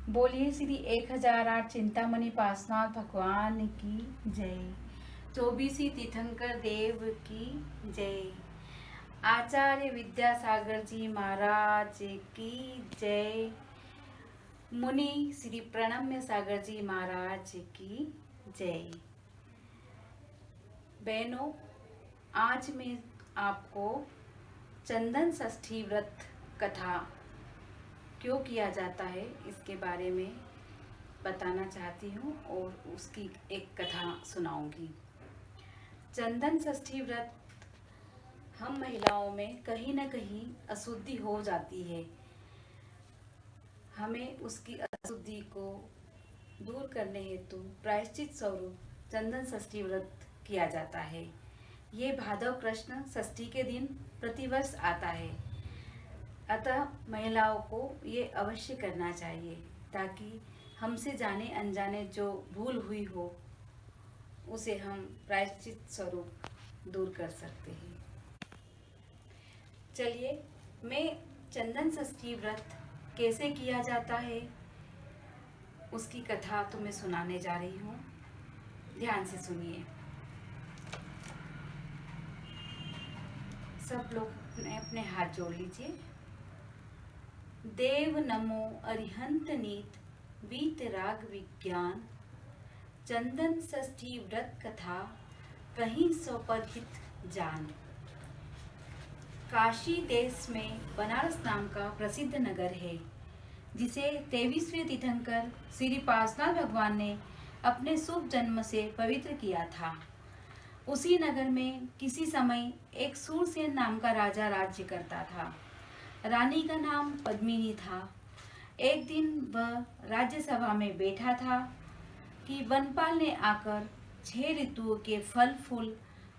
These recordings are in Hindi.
बोलिए श्री 1008 चिंतामणि पार्श्वनाथ भगवान की जय। 24 तीर्थंकर देव की जय। आचार्य विद्यासागर जी महाराज की जय। मुनि श्री प्रणम्य सागर जी महाराज की जय। बहनों, आज मैं आपको चंदन षष्ठी व्रत कथा क्यों किया जाता है इसके बारे में बताना चाहती हूँ और उसकी एक कथा सुनाऊंगी। चंदन षष्ठी व्रत हम महिलाओं में कहीं न कहीं अशुद्धि हो जाती है। हमें उसकी अशुद्धि को दूर करने हेतु प्रायश्चित स्वरूप चंदन षष्ठी व्रत किया जाता है। ये भादव कृष्ण षष्ठी के दिन प्रतिवर्ष आता है। अतः महिलाओं को ये अवश्य करना चाहिए ताकि हमसे जाने अनजाने जो भूल हुई हो उसे हम प्रायश्चित स्वरूप दूर कर सकते हैं। चलिए, मैं चंदन षष्ठी व्रत कैसे किया जाता है उसकी कथा तुम्हें सुनाने जा रही हूँ। ध्यान से सुनिए। सब लोग अपने अपने हाथ जोड़ लीजिए। देव नमो अरिहंत नीत वीत राग विज्ञान, चंदन षष्ठी व्रत कथा कहीं स्वपरिहित जान। काशी देश में बनारस नाम का प्रसिद्ध नगर है जिसे 23वें तीर्थंकर श्री पार्श्वनाथ भगवान ने अपने शुभ जन्म से पवित्र किया था। उसी नगर में किसी समय एक सूरसेन नाम का राजा राज्य करता था। रानी का नाम पद्मिनी था। एक दिन वह राज्यसभा में बैठा था कि वनपाल ने आकर 6 ऋतुओं के फल फूल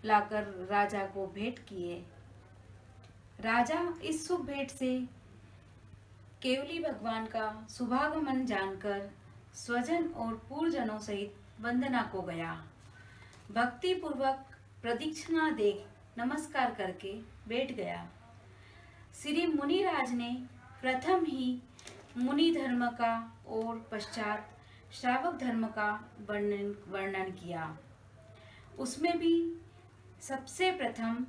लाकर राजा को भेंट किए। राजा इस शुभ भेंट से केवली भगवान का शुभागमन जानकर स्वजन और पूर्वजनों सहित वंदना को गया। भक्ति पूर्वक प्रदक्षिणा दे नमस्कार करके बैठ गया। श्री मुनिराज ने प्रथम ही मुनि धर्म का और पश्चात श्रावक धर्म का वर्णन किया। उसमें भी सबसे प्रथम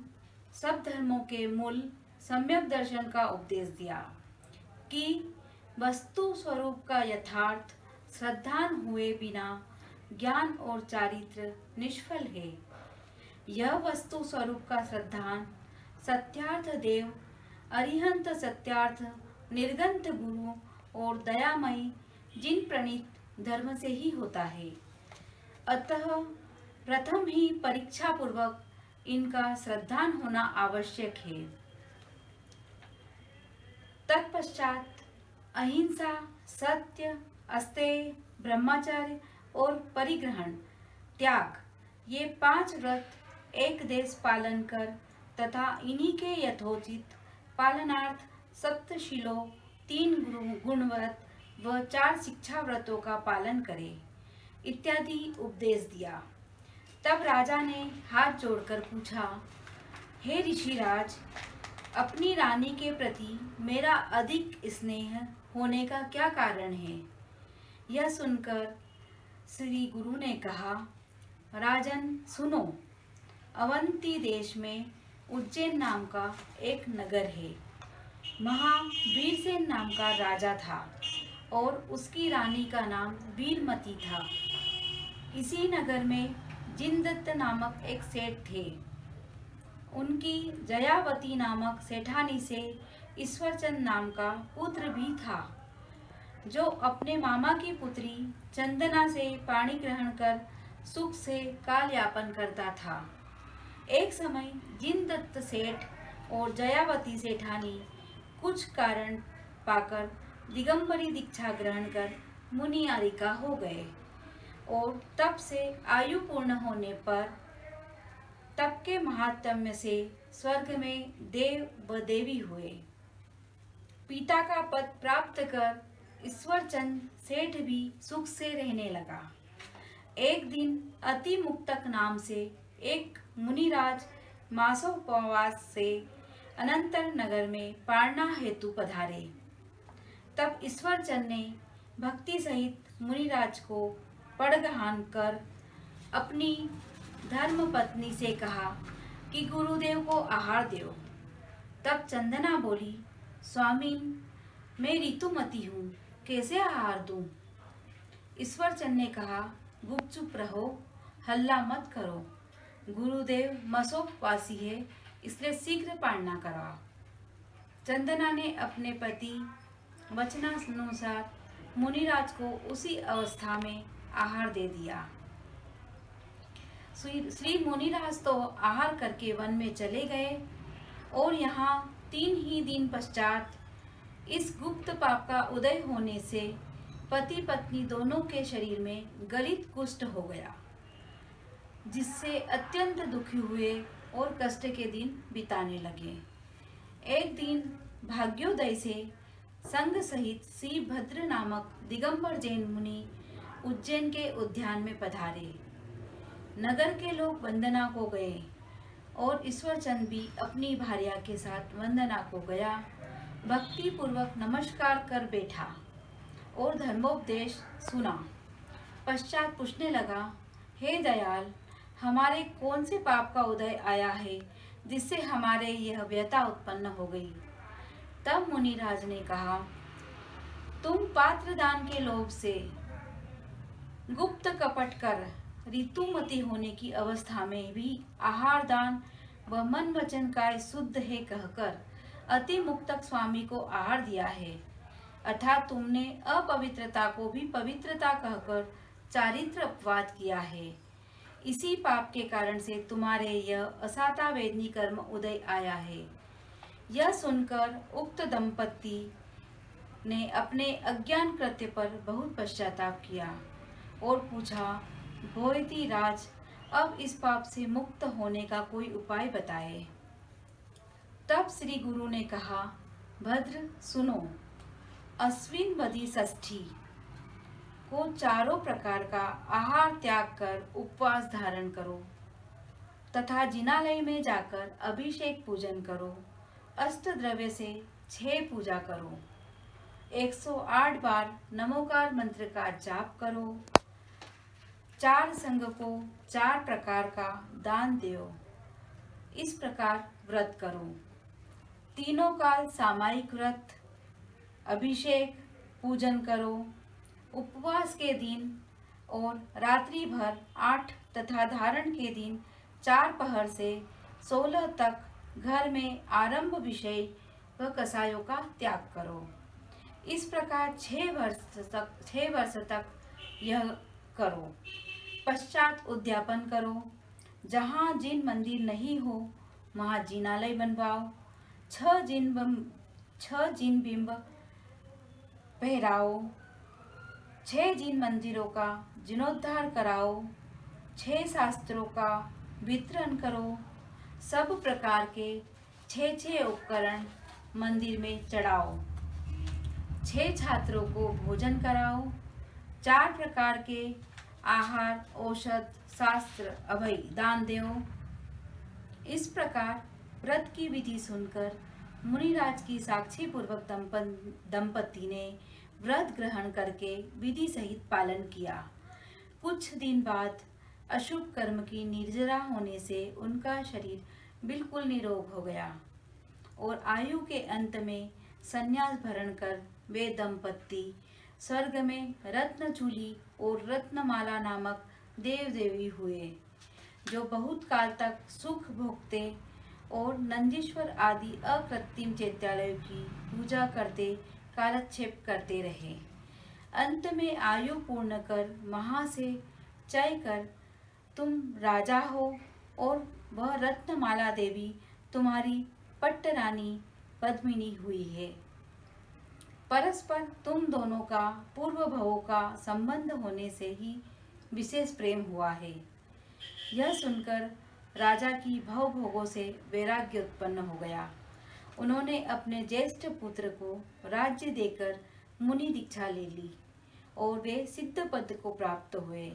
सब धर्मों के मूल सम्यक दर्शन का उपदेश दिया कि वस्तु स्वरूप का यथार्थ श्रद्धान हुए बिना ज्ञान और चारित्र निष्फल है। यह वस्तु स्वरूप का श्रद्धान सत्यार्थ देव, अरिहंत सत्यार्थ, निर्गंत गुरु और दयामयी जिन प्रणीत धर्म से ही होता है। अतः प्रथम ही परीक्षा पूर्वक इनका श्रद्धान होना आवश्यक है। तत्पश्चात अहिंसा, सत्य, अस्तेय, ब्रह्मचर्य और परिग्रहण, त्याग, ये 5 व्रत एक देश पालन कर तथा इन्हीं के यथोचित पालनार्थ सप्तशीलों, 3 गुणव्रत व 4 शिक्षा व्रतों का पालन करे इत्यादि उपदेश दिया। तब राजा ने हाथ जोड़कर पूछा, हे ऋषिराज, अपनी रानी के प्रति मेरा अधिक स्नेह होने का क्या कारण है? यह सुनकर श्री गुरु ने कहा, राजन सुनो, अवंती देश में उज्जैन नाम का एक नगर है। वहाँ वीरसेन नाम का राजा था और उसकी रानी का नाम वीरमती था। इसी नगर में जिनदत्त नामक एक सेठ थे। उनकी जयावती नामक सेठानी से ईश्वरचंद नाम का पुत्र भी था, जो अपने मामा की पुत्री चंदना से पाणी ग्रहण कर सुख से काल यापन करता था। एक समय जिनदत्त सेठ और जयावती सेठानी कुछ कारण पाकर दिगंबरी दीक्षा ग्रहण कर मुनियारिका हो गए और तब से आयु पूर्ण होने पर तप के महात्म्य से स्वर्ग में देव व देवी हुए। पिता का पद प्राप्त कर ईश्वरचंद सेठ भी सुख से रहने लगा। एक दिन अति मुक्तक नाम से एक मुनिराज मासोपवास से अनंतर नगर में पारना हेतु पधारे। तब ईश्वरचंद ने भक्ति सहित मुनिराज को पड़गहान कर अपनी धर्म पत्नी से कहा कि गुरुदेव को आहार दो। तब चंदना बोली, स्वामी, मैं ऋतुमती हूँ, कैसे आहार दूं? ईश्वरचंद ने कहा, गुपचुप रहो, हल्ला मत करो। गुरुदेव मसोपवासी है, इसलिए शीघ्र पारणा कराओ। चंदना ने अपने पति वचनानुसार मुनिराज को उसी अवस्था में आहार दे दिया। श्री मुनिराज तो आहार करके वन में चले गए और यहाँ 3 ही दिन पश्चात इस गुप्त पाप का उदय होने से पति पत्नी दोनों के शरीर में गलित कुष्ठ हो गया, जिससे अत्यंत दुखी हुए और कष्ट के दिन बिताने लगे। एक दिन भाग्योदय से संग सहित श्री भद्र नामक दिगंबर जैन मुनि उज्जैन के उद्यान में पधारे। नगर के लोग वंदना को गए और ईश्वरचंद भी अपनी भार्या के साथ वंदना को गया। भक्ति पूर्वक नमस्कार कर बैठा और धर्मोपदेश सुना। पश्चात पूछने लगा, हे दयाल, हमारे कौन से पाप का उदय आया है जिससे हमारे यह व्यथा उत्पन्न हो गई? तब मुनिराज ने कहा, तुम पात्रदान के लोभ से गुप्त कपट कर ऋतुमती होने की अवस्था में भी आहार दान व मन वचन का शुद्ध है कहकर अति मुक्तक स्वामी को आहार दिया है, अर्थात तुमने अपवित्रता को भी पवित्रता कहकर चारित्र अपवाद किया है। इसी पाप के कारण से तुम्हारे यह असाता वेदनी कर्म उदय आया है। यह सुनकर उक्त दंपति ने अपने अज्ञान कृत्य पर बहुत पश्चाताप किया और पूछा, भोयती राज, अब इस पाप से मुक्त होने का कोई उपाय बताए। तब श्री गुरु ने कहा, भद्र सुनो, अश्विन वदी षष्ठी को चारों प्रकार का आहार त्याग कर उपवास धारण करो तथा जिनालय में जाकर अभिषेक पूजन करो। अष्ट द्रव्य से 6 पूजा करो। 108 बार नमोकार मंत्र का जाप करो। 4 संघ को 4 प्रकार का दान दो। इस प्रकार व्रत करो। तीनों काल सामायिक व्रत, अभिषेक पूजन करो। उपवास के दिन और रात्रि भर 8 तथा धारण के दिन 4 पहर से 16 तक घर में आरंभ विषय व कसायों का त्याग करो। इस प्रकार 6 वर्ष तक यह करो। पश्चात उद्यापन करो। जहाँ जिन मंदिर नहीं हो वहाँ जिनालय बनवाओ। 6 जिन बिंब पहराओ। 6 जिन मंदिरों का जीर्णोद्धार कराओ। 6 शास्त्रों का वितरण करो। सब प्रकार के 6 उपकरण मंदिर में चढ़ाओ। 6 छात्रों को भोजन कराओ। 4 प्रकार के आहार, औषध, शास्त्र, अभय दान दो। इस प्रकार व्रत की विधि सुनकर मुनिराज की साक्षी पूर्वक दंपति ने व्रत ग्रहण करके विधि सहित पालन किया। कुछ दिन बाद अशुभ कर्म की निर्जरा होने से उनका शरीर बिल्कुल निरोग हो गया और आयु के अंत में संन्यास भरण कर वे दंपति स्वर्ग में रत्नचूली और रत्नमाला नामक देव देवी हुए, जो बहुत काल तक सुख भोगते और नंदीश्वर आदि अकृत्रिम चैत्यालयों की पूजा करते कालक्षेप करते रहे। अंत में आयु पूर्ण कर महा से चय कर तुम राजा हो और वह रत्नमाला देवी तुम्हारी पट्टरानी पद्मिनी हुई है। परस्पर तुम दोनों का पूर्व भवों का संबंध होने से ही विशेष प्रेम हुआ है। यह सुनकर राजा की भव भोगों से वैराग्य उत्पन्न हो गया। उन्होंने अपने ज्येष्ठ पुत्र को राज्य देकर मुनि दीक्षा ले ली और वे सिद्ध पद को प्राप्त हुए।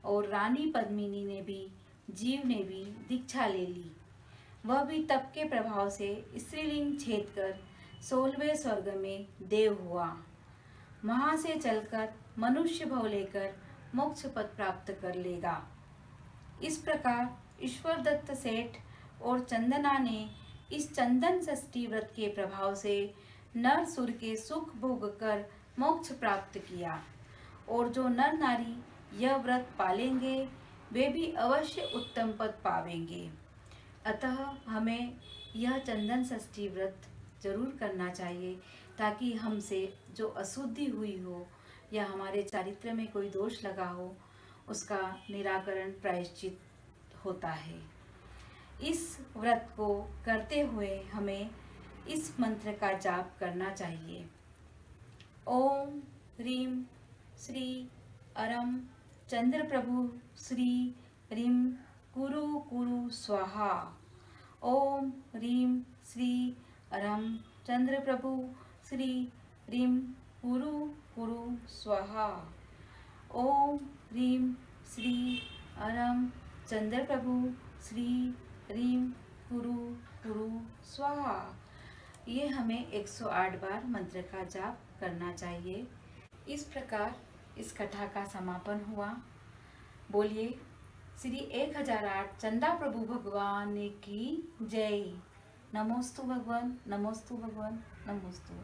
और रानी पद्मिनी ने भी, जीव ने भी दीक्षा ले ली। वह भी तप के प्रभाव से स्त्रीलिंग छेद कर 16वें स्वर्ग में देव हुआ। वहां से चलकर मनुष्य भव लेकर मोक्ष पद प्राप्त कर लेगा। इस प्रकार ईश्वर दत्त सेठ और चंदना ने इस चंदन षष्ठी व्रत के प्रभाव से नर सुर के सुख भोग कर मोक्ष प्राप्त किया, और जो नर नारी यह व्रत पालेंगे वे भी अवश्य उत्तम पद पावेंगे। अतः हमें यह चंदन षष्ठी व्रत जरूर करना चाहिए, ताकि हमसे जो अशुद्धि हुई हो या हमारे चारित्र में कोई दोष लगा हो उसका निराकरण प्रायश्चित होता है। इस व्रत को करते हुए हमें इस मंत्र का जाप करना चाहिए। ओम ह्रीं श्री अरम चंद्र प्रभु श्री ह्रीं कुरु कुरु स्वाहा। ओम ह्रीं श्री अरम चंद्र प्रभु श्री ह्रीं कुरु कुरु स्वाहा। ओम ह्रीं श्री अरम चंद्र प्रभु श्री ह्रीं कुरु कुरु स्वाहा। ये हमें 108 बार मंत्र का जाप करना चाहिए। इस प्रकार इस कथा का समापन हुआ। बोलिए श्री 1008 चंदा प्रभु भगवान की जय। नमोस्तु भगवान, नमोस्तु भगवान, नमोस्तु।